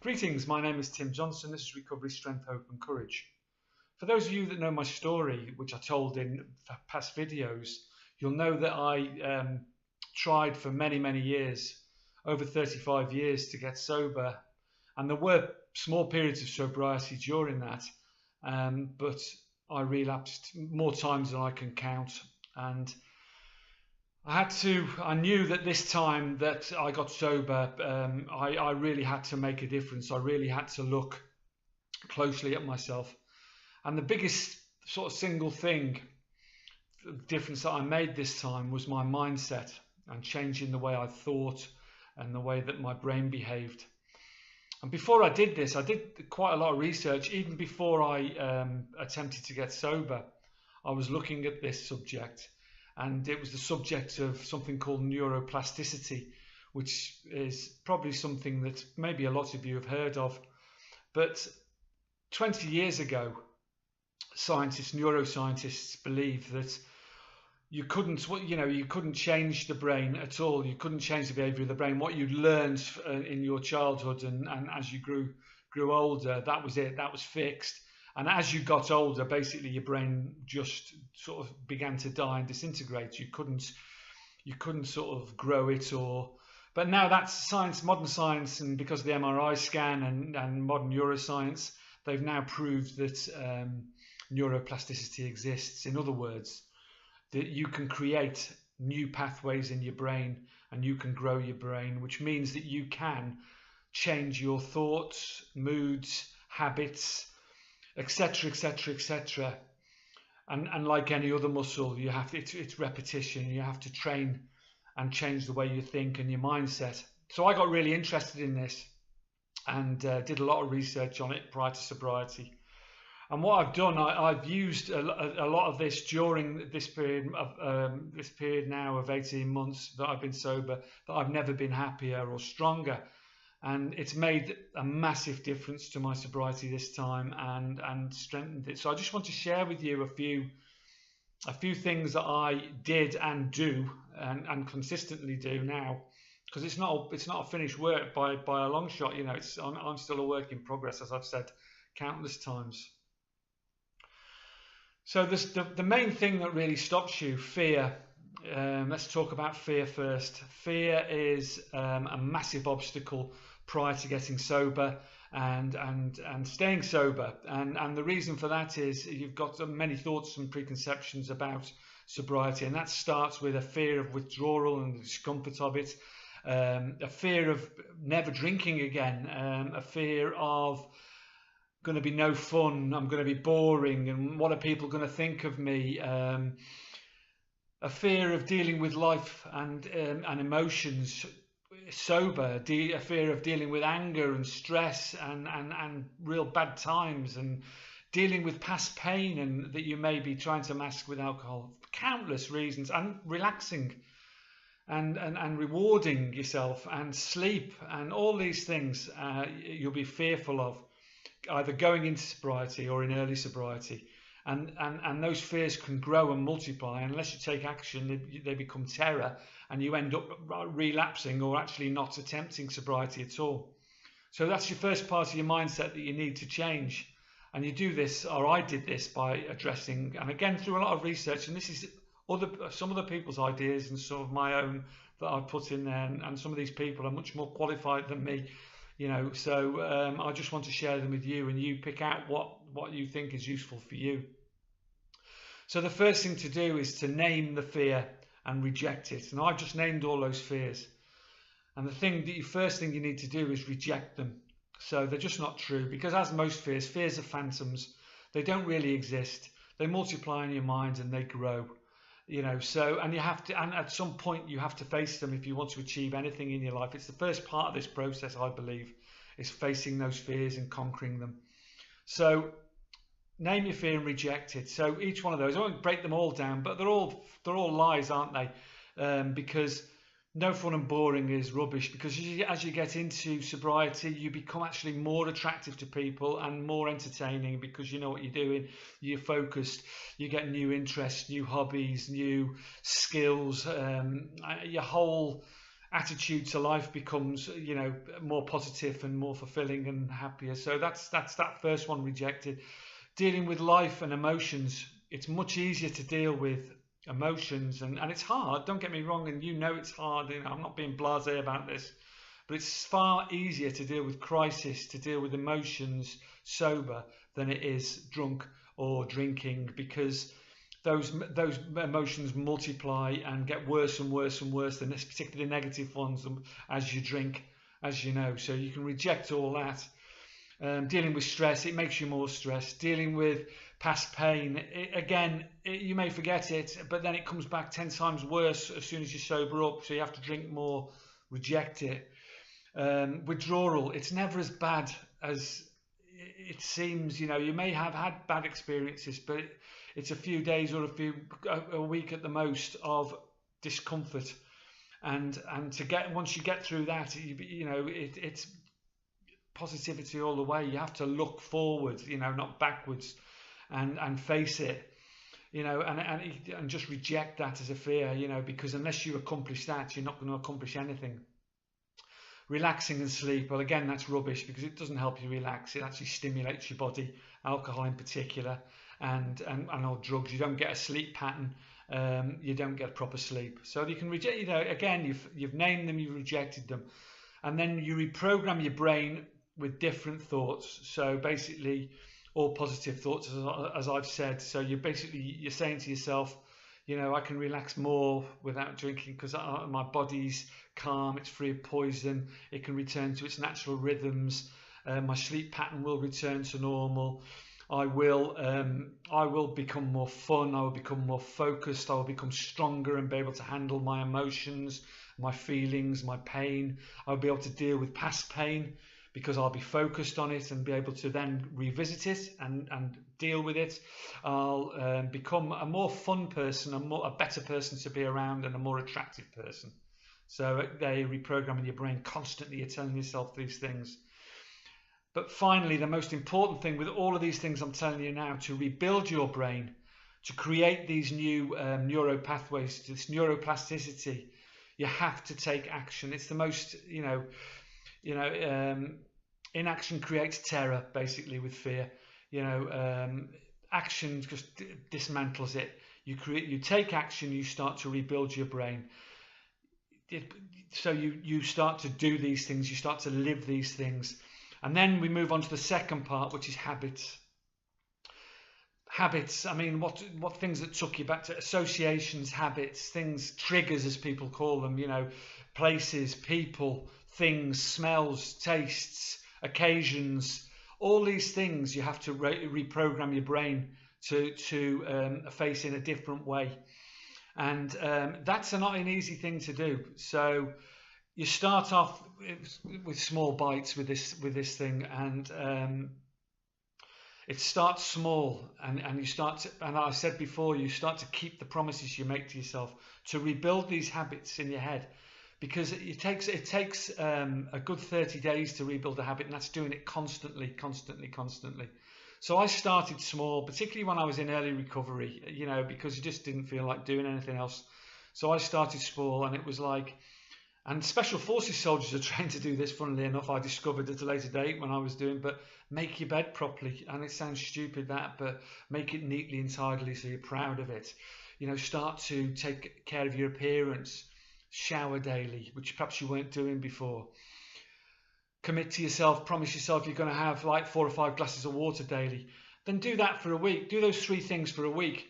Greetings, my name is Tim Johnson. This is Recovery, Strength, Hope and Courage. For those of you that know my story, which I told in past videos, you'll know that I tried for many years, over 35 years, to get sober. And there were small periods of sobriety during that, but I relapsed more times than I can count. And I knew that this time that I got sober, I really had to make a difference. I really had to look closely at myself. And the biggest sort of single thing, difference that I made this time was my mindset and changing the way I thought and the way that my brain behaved. And before I did this, I did quite a lot of research. Even before I attempted to get sober, I was looking at this subject. And it was the subject of something called neuroplasticity, which is probably something that maybe a lot of you have heard of. But 20 years ago, neuroscientists believed that you couldn't change the brain at all. You couldn't change the behavior of the brain. What you'd learned in your childhood and as you grew older, that was it. That was fixed. And as you got older, basically your brain just sort of began to die and disintegrate. You couldn't sort of grow it but now that's science, modern science, and because of the MRI scan and modern neuroscience, they've now proved that neuroplasticity exists. In other words, that you can create new pathways in your brain and you can grow your brain, which means that you can change your thoughts, moods, habits, etc, etc. And like any other muscle, it's repetition. You have to train and change the way you think and your mindset. So I got really interested in this and did a lot of research on it prior to sobriety. And what I've done, I've used a lot of this during this period now of 18 months that I've been sober, that I've never been happier or stronger. And it's made a massive difference to my sobriety this time and strengthened it. So I just want to share with you a few things that I did and do and consistently do now, because it's not a finished work by a long shot. You know, I'm still a work in progress, as I've said countless times. So the main thing that really stops you, fear. Let's talk about fear first. Fear is a massive obstacle prior to getting sober and staying sober, and the reason for that is you've got many thoughts and preconceptions about sobriety, and that starts with a fear of withdrawal and the discomfort of it, a fear of never drinking again, a fear of going to be no fun, I'm going to be boring, and what are people going to think of me, a fear of dealing with life and emotions sober, a fear of dealing with anger and stress and real bad times, and dealing with past pain and that you may be trying to mask with alcohol, countless reasons, and relaxing and rewarding yourself and sleep and all these things you'll be fearful of either going into sobriety or in early sobriety. And those fears can grow and multiply unless you take action. They become terror and you end up relapsing or actually not attempting sobriety at all. So that's your first part of your mindset that you need to change. And you do this, or I did this, by addressing, and again through a lot of research, and this is some other people's ideas and some of my own that I've put in there, and some of these people are much more qualified than me, you know, so I just want to share them with you, and you pick out what you think is useful for you. So the first thing to do is to name the fear and reject it. And I've just named all those fears. And the first thing you need to do is reject them. So they're just not true, because as most fears are phantoms. They don't really exist. They multiply in your mind and they grow. You know, so, and at some point you have to face them if you want to achieve anything in your life. It's the first part of this process, I believe, is facing those fears and conquering them. So name your fear and reject it. So each one of those, I won't break them all down, but they're all lies, aren't they? Because no fun and boring is rubbish, because as you get into sobriety, you become actually more attractive to people and more entertaining, because you know what you're doing, you're focused, you get new interests, new hobbies, new skills, your whole attitude to life becomes, you know, more positive and more fulfilling and happier. So that's that first one, rejected. Dealing with life and emotions, it's much easier to deal with emotions, and it's hard, don't get me wrong, and you know it's hard, you know, I'm not being blasé about this, but it's far easier to deal with crisis, to deal with emotions sober than it is drunk or drinking, because those emotions multiply and get worse and worse and worse, and particularly negative ones, as you drink, as you know. So you can reject all that. Dealing with stress, it makes you more stressed. Dealing with past pain, you may forget it, but then it comes back 10 times worse as soon as you sober up, so you have to drink more. Reject it. Withdrawal, it's never as bad as it seems. You know, you may have had bad experiences, but it's a few days or a week at the most of discomfort, and once you get through that, you know, it's positivity all the way. You have to look forward, you know, not backwards, and face it, you know, and just reject that as a fear, you know, because unless you accomplish that, you're not going to accomplish anything. Relaxing and sleep, well, again, that's rubbish, because it doesn't help you relax. It actually stimulates your body, alcohol in particular, and all drugs. You don't get a sleep pattern, you don't get proper sleep. So you can reject, you know, again, you've named them, you've rejected them, and then you reprogram your brain with different thoughts. So basically all positive thoughts, as I've said. So you're saying to yourself, you know, I can relax more without drinking because my body's calm, it's free of poison, it can return to its natural rhythms, my sleep pattern will return to normal, I will become more fun, I will become more focused, I will become stronger and be able to handle my emotions, my feelings, my pain. I'll be able to deal with past pain because I'll be focused on it and be able to then revisit it and deal with it. I'll become a more fun person, a better person to be around, and a more attractive person. So they're reprogramming your brain constantly. You're telling yourself these things. But finally, the most important thing with all of these things I'm telling you now, to rebuild your brain, to create these new neural pathways, this neuroplasticity, you have to take action. It's the most, inaction creates terror, basically, with fear. Action just dismantles it. You take action, you start to rebuild your brain. So you start to do these things, you start to live these things. And then we move on to the second part, which is habits. Habits, I mean, what things that took you back to associations, habits, things, triggers as people call them, places, people, things, smells, tastes, occasions, all these things you have to reprogram your brain to face in a different way. And that's not an easy thing to do. So you start off with small bites with this thing, and it starts small, and you start to, and I said before, you start to keep the promises you make to yourself to rebuild these habits in your head, because it takes a good 30 days to rebuild a habit, and that's doing it constantly. So I started small, particularly when I was in early recovery, because you just didn't feel like doing anything else. So I started small, and it was like, and Special Forces soldiers are trained to do this, funnily enough, I discovered at a later date when I was doing, but make your bed properly. And it sounds stupid, but make it neatly and tidily so you're proud of it. Start to take care of your appearance, shower daily, which perhaps you weren't doing before. Commit to yourself, promise yourself you're going to have like 4 or 5 glasses of water daily. Then do that for a week. Do those 3 things for a week,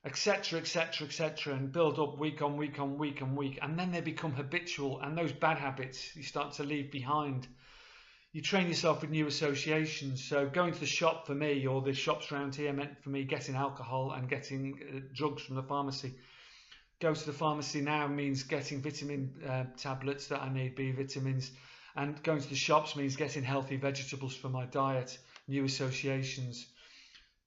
etc., and build up week on week. And then they become habitual, and those bad habits you start to leave behind. You train yourself with new associations. So going to the shop for me, or the shops around here, meant for me getting alcohol and getting drugs from the pharmacy. Go to the pharmacy now means getting vitamin tablets that I need, B vitamins. And going to the shops means getting healthy vegetables for my diet, new associations.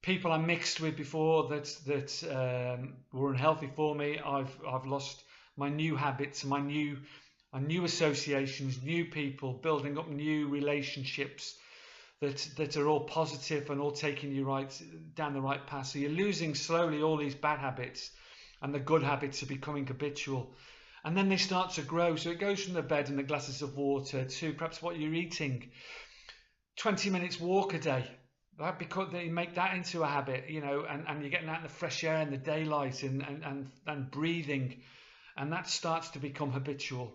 People I mixed with before that were unhealthy for me, I've lost. My new habits, my new associations, new people, building up new relationships that are all positive and all taking you down the right path. So you're losing slowly all these bad habits, and the good habits are becoming habitual. And then they start to grow. So it goes from the bed and the glasses of water to perhaps what you're eating. 20 minutes walk a day. Right? Because they make that into a habit, you know, and you're getting out in the fresh air and the daylight and breathing. And that starts to become habitual.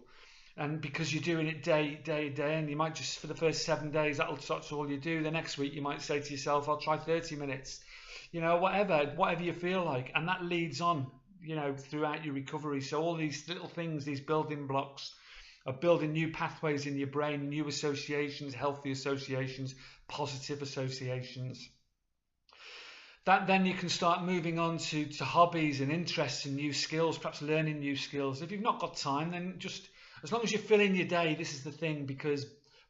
And because you're doing it day, and you might just, for the first 7 days, that's all you do. The next week, you might say to yourself, I'll try 30 minutes, you know, whatever you feel like. And that leads on, you know, throughout your recovery. So all these little things, these building blocks of building new pathways in your brain, new associations, healthy associations, positive associations. That then you can start moving on to hobbies and interests and new skills, perhaps learning new skills. If you've not got time, then just, as long as you fill in your day, this is the thing, because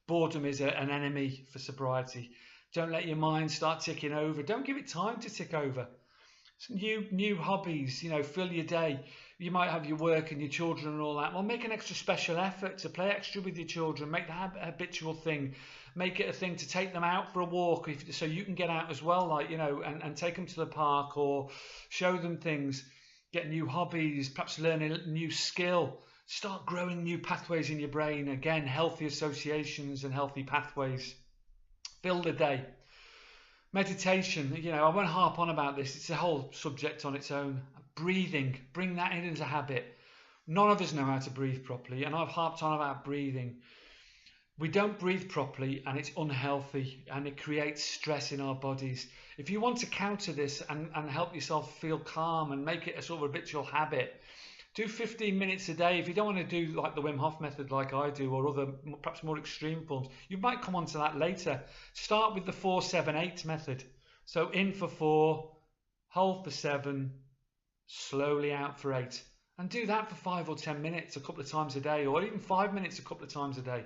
boredom is an enemy for sobriety. Don't let your mind start ticking over. Don't give it time to tick over. New hobbies, you know, fill your day. You might have your work and your children and all that. Well, make an extra special effort to play extra with your children. Make that a habitual thing. Make it a thing to take them out for a walk, so you can get out as well, like, you know, and take them to the park or show them things. Get new hobbies, perhaps learn a new skill. Start growing new pathways in your brain. Again, healthy associations and healthy pathways. Fill the day. Meditation, you know, I won't harp on about this. It's a whole subject on its own. Breathing, bring that in as a habit. None of us know how to breathe properly, and I've harped on about breathing. We don't breathe properly, and it's unhealthy, and it creates stress in our bodies. If you want to counter this and help yourself feel calm and make it a sort of habitual habit, do 15 minutes a day. If you don't want to do like the Wim Hof method like I do, or other perhaps more extreme forms, you might come on to that later. Start with the 4-7-8 method. So in for 4, hold for 7, slowly out for 8. And do that for 5 or 10 minutes a couple of times a day, or even 5 minutes a couple of times a day.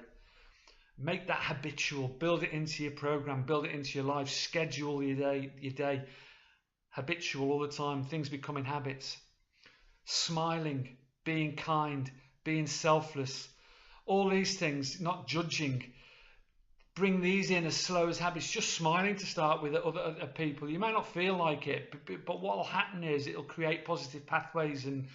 Make that habitual. Build it into your program. Build it into your life. Schedule your day. Habitual all the time. Things becoming habits. Smiling, being kind, being selfless, all these things, not judging. Bring these in as slow as habits. Just smiling to start with at other people. You may not feel like it, but what will happen is it'll create positive pathways and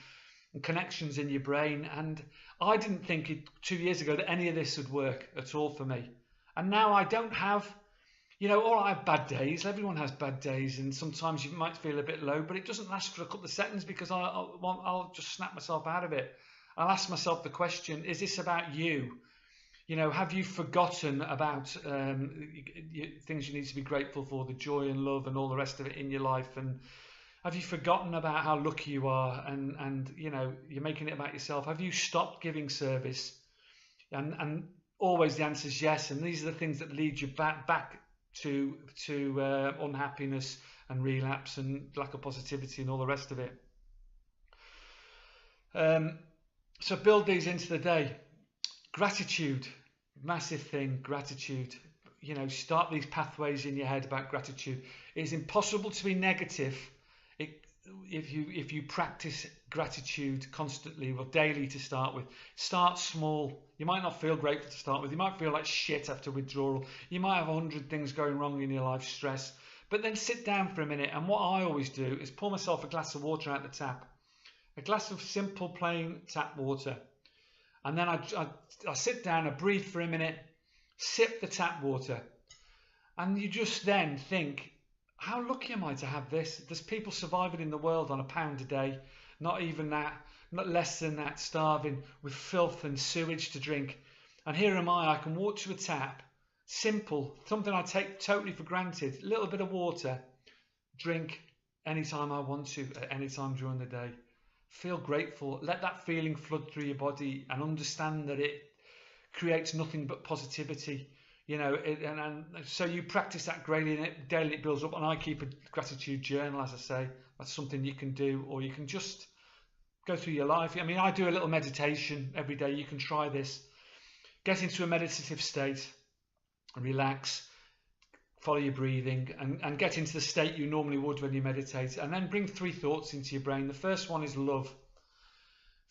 connections in your brain. And I didn't think 2 years ago that any of this would work at all for me. And now I don't have, you know, all I have bad days. Everyone has bad days, and sometimes you might feel a bit low, but it doesn't last for a couple of seconds, because I'll just snap myself out of it. I'll ask myself the question, is this about you? You know, have you forgotten about things you need to be grateful for, the joy and love and all the rest of it in your life? And have you forgotten about how lucky you are, and you know, you're making it about yourself? Have you stopped giving service? And always the answer is yes. And these are the things that lead you back to unhappiness and relapse and lack of positivity and all the rest of it. So build these into the day. Gratitude, massive thing. Gratitude, you know, start these pathways in your head about gratitude. It's impossible to be negative if you practice gratitude constantly, or daily to start with. Start small. You might not feel grateful to start with. You might feel like shit after withdrawal. You might have 100 things going wrong in your life, stress. But then sit down for a minute, and what I always do is pour myself a glass of water out the tap. A glass of simple, plain tap water. And then I sit down, I breathe for a minute, sip the tap water. And you just then think, how lucky am I to have this? There's people surviving in the world on £1 a day, not even that, not less than that, starving with filth and sewage to drink. And here am I can walk to a tap, simple, something I take totally for granted, a little bit of water, drink anytime I want to, at any time during the day. Feel grateful, let that feeling flood through your body, and understand that it creates nothing but positivity. You know, and so you practice that daily, it builds up. And I keep a gratitude journal, as I say. That's something you can do, or you can just go through your life. I mean, I do a little meditation every day. You can try this. Get into a meditative state and relax. Follow your breathing and get into the state you normally would when you meditate. And then bring 3 thoughts into your brain. The first one is love.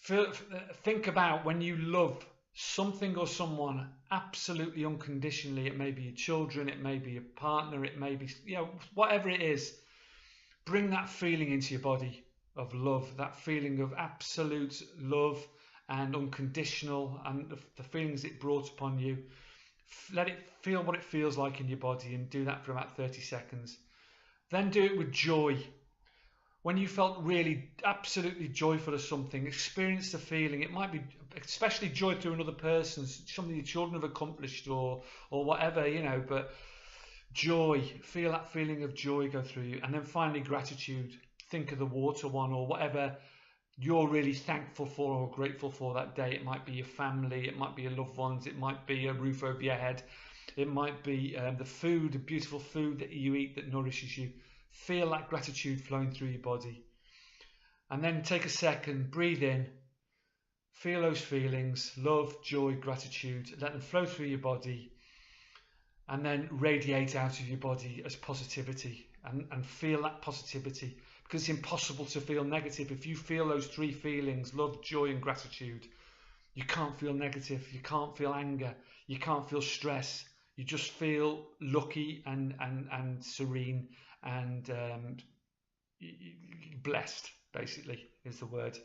Think about when you love something or someone absolutely unconditionally. It may be your children, it may be your partner, it may be, you know, whatever it is. Bring that feeling into your body of love, that feeling of absolute love and unconditional, and the feelings it brought upon you. Let it feel what it feels like in your body, and do that for about 30 seconds. Then do it with joy. When you felt really absolutely joyful of something, experience the feeling. It might be especially joy through another person, something your children have accomplished, or whatever, you know, but joy, feel that feeling of joy go through you. And then finally, gratitude. Think of the water one, or whatever you're really thankful for or grateful for that day. It might be your family, it might be your loved ones, it might be a roof over your head, it might be the food, the beautiful food that you eat that nourishes you. Feel that gratitude flowing through your body. And then take a second, breathe in, feel those feelings, love, joy, gratitude, let them flow through your body, and then radiate out of your body as positivity, and feel that positivity. Because it's impossible to feel negative. If you feel those three feelings, love, joy and gratitude, you can't feel negative, you can't feel anger, you can't feel stress. You just feel lucky and serene and blessed, basically, is the word.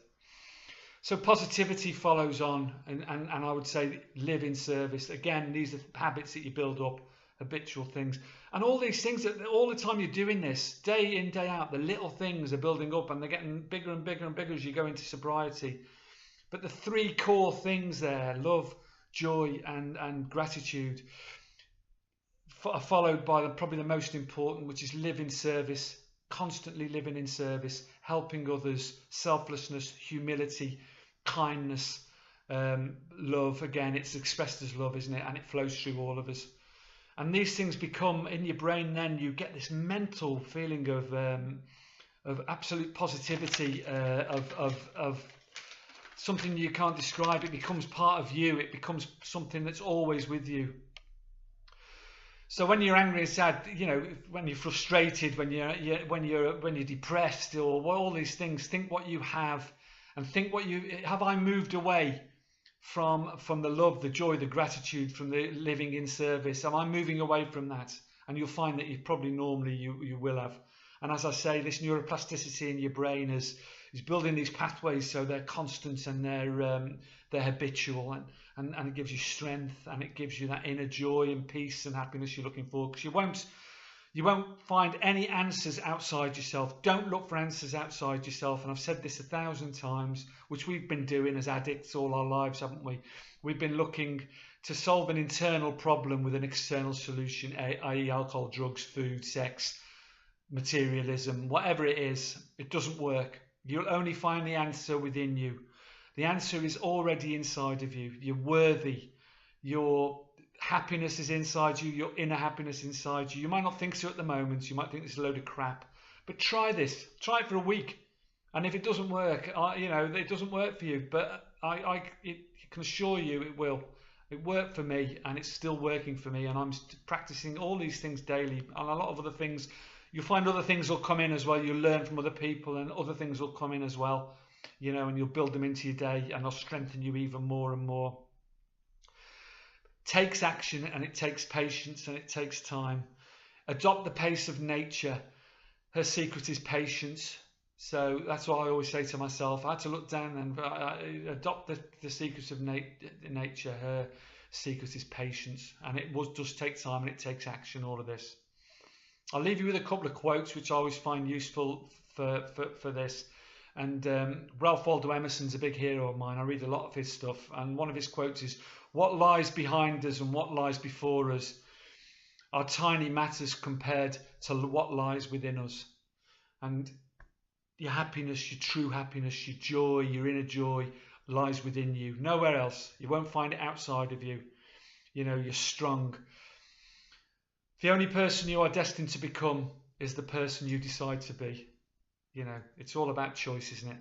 So positivity follows on, and I would say live in service. Again, these are habits that you build up, habitual things, and all these things that all the time you're doing this, day in, day out, the little things are building up, and they're getting bigger and bigger and bigger as you go into sobriety. But the three core things there, love, joy and gratitude, are followed by probably the most important, which is live in service, constantly living in service, helping others, selflessness, humility, kindness, love. Again, it's expressed as love, isn't it? And it flows through all of us. And these things become in your brain, then you get this mental feeling of absolute positivity, of something you can't describe. It becomes part of you. It becomes something that's always with you. So when you're angry and sad, you know, when you're frustrated, when you're depressed, or all these things, think what you have, and think what you have. I moved away from the love, the joy, the gratitude, from the living in service? Am I moving away from that? And you'll find that you probably normally you will have. And as I say, this neuroplasticity in your brain is building these pathways so they're constant and they're habitual, and it gives you strength, and it gives you that inner joy and peace and happiness you're looking for. Because you won't find any answers outside yourself. Don't look for answers outside yourself. And I've said this 1,000 times, which we've been doing as addicts all our lives, haven't we? We've been looking to solve an internal problem with an external solution, i.e. alcohol, drugs, food, sex, materialism, whatever it is. It doesn't work. You'll only find the answer within you. The answer is already inside of you. You're worthy. Your happiness is inside you. Your inner happiness is inside you. You might not think so at the moment. You might think it's a load of crap. But try this. Try it for a week. And if it doesn't work, it doesn't work for you. But I can assure you it will. It worked for me, and it's still working for me. And I'm practicing all these things daily, and a lot of other things. You'll find other things will come in as well. You'll learn from other people, and other things will come in as well. And you'll build them into your day, and they'll strengthen you even more and more. It takes action, and it takes patience, and it takes time. Adopt the pace of nature. Her secret is patience. So that's what I always say to myself. I had to look down and adopt the secrets of nature. Her secret is patience, and it does take time, and it takes action, all of this. I'll leave you with a couple of quotes which I always find useful for this. And Ralph Waldo Emerson's a big hero of mine. I read a lot of his stuff, and one of his quotes is, "What lies behind us and what lies before us are tiny matters compared to what lies within us." And your happiness, your true happiness, your joy, your inner joy lies within you. Nowhere else. You won't find it outside of you. You're strong. The only person you are destined to become is the person you decide to be. It's all about choice, isn't it?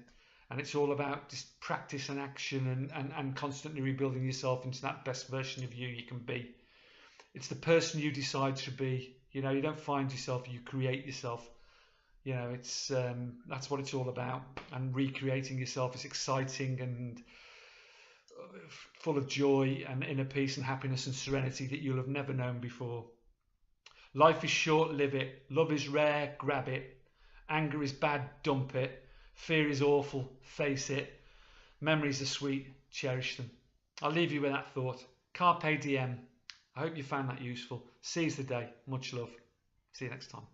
And it's all about just practice and action, and constantly rebuilding yourself into that best version of you can be. It's the person you decide to be. You don't find yourself, you create yourself. It's that's what it's all about. And recreating yourself is exciting and full of joy and inner peace and happiness and serenity that you'll have never known before. Life is short, live it. Love is rare, grab it. Anger is bad, dump it. Fear is awful, face it. Memories are sweet, cherish them. I'll leave you with that thought. Carpe Diem. I hope you found that useful. Seize the day. Much love. See you next time.